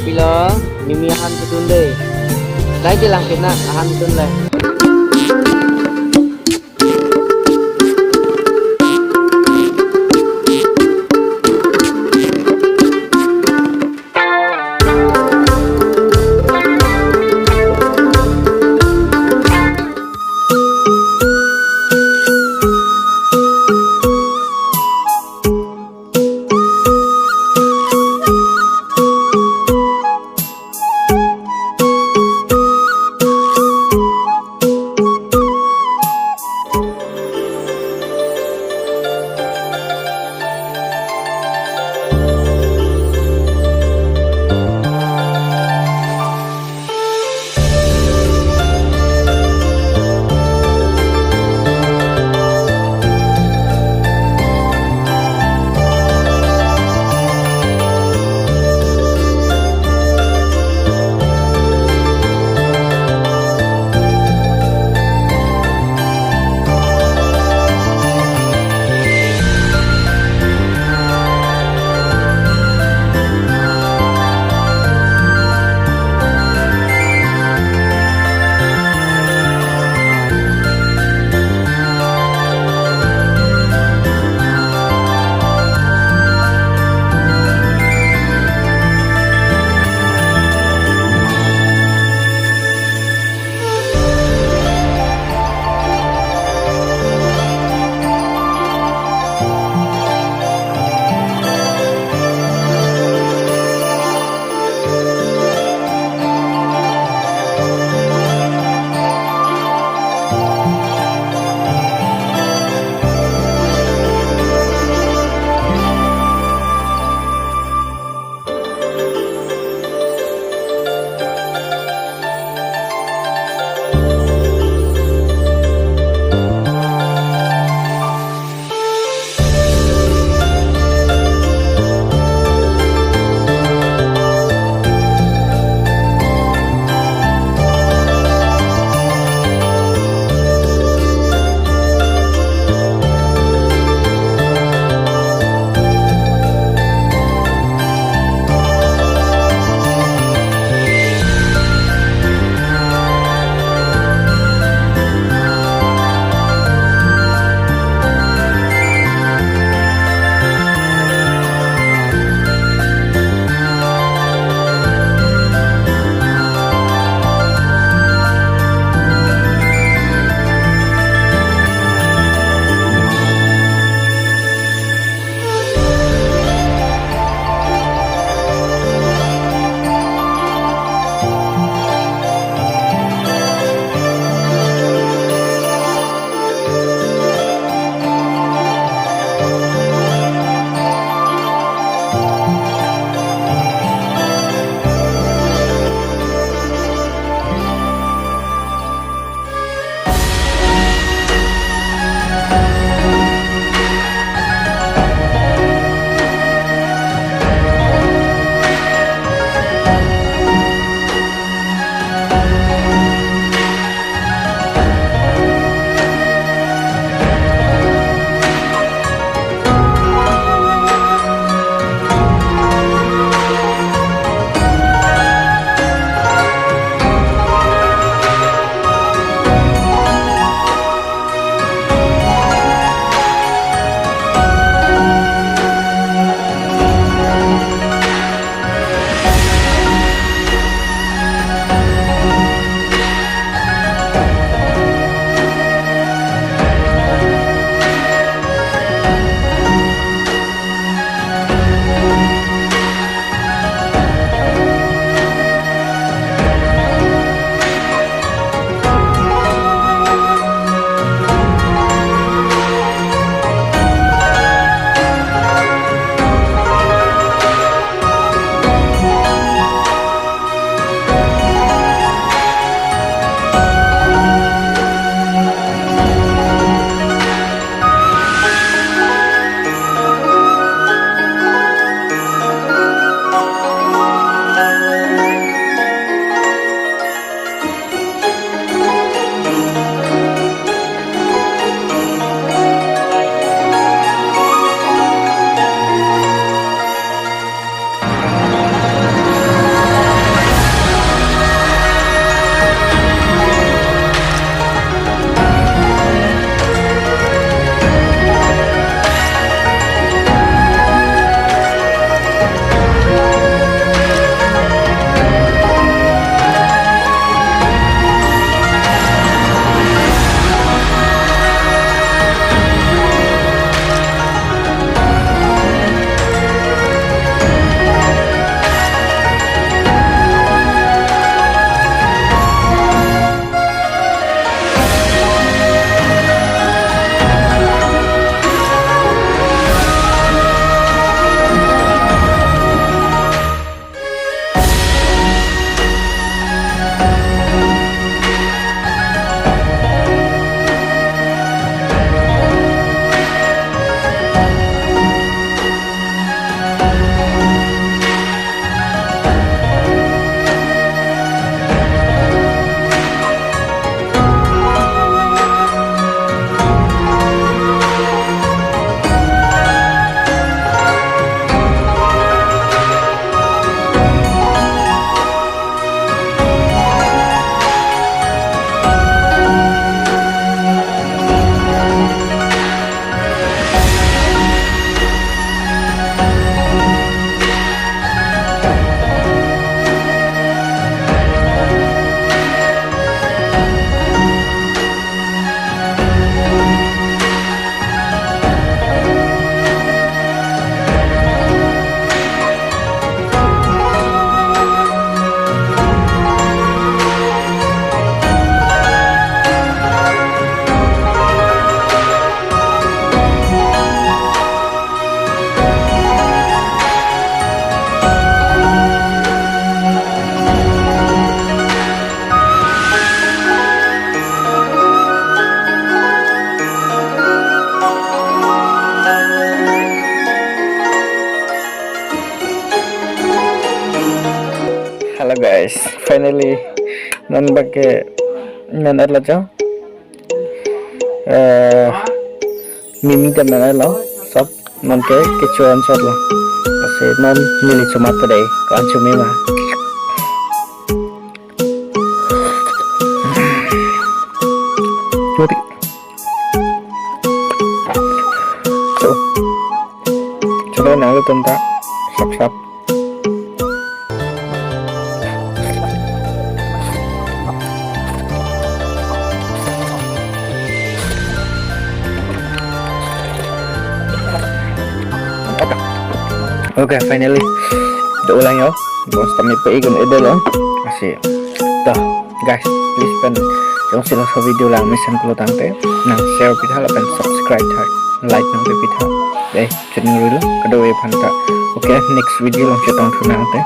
pila mimi ahan tutun deh. Dai je lang kena ahan tutun le. finally nan bakke nan adla cho mimi kan nan lo sab non ke kecuan shot lo ase non milik sumat today kan cumi ma Mati. So, coba nang tentang sap-sap. Okay, finally udah ulang yo. Bos kami pe ikon ide lo. Masih. Dah, guys, please pen trong sila sa video lang mission ko tangte nang share pitha la pen subscribe thak like nang pitha deh channel lo kado e phanta okay next video long chetong thuna te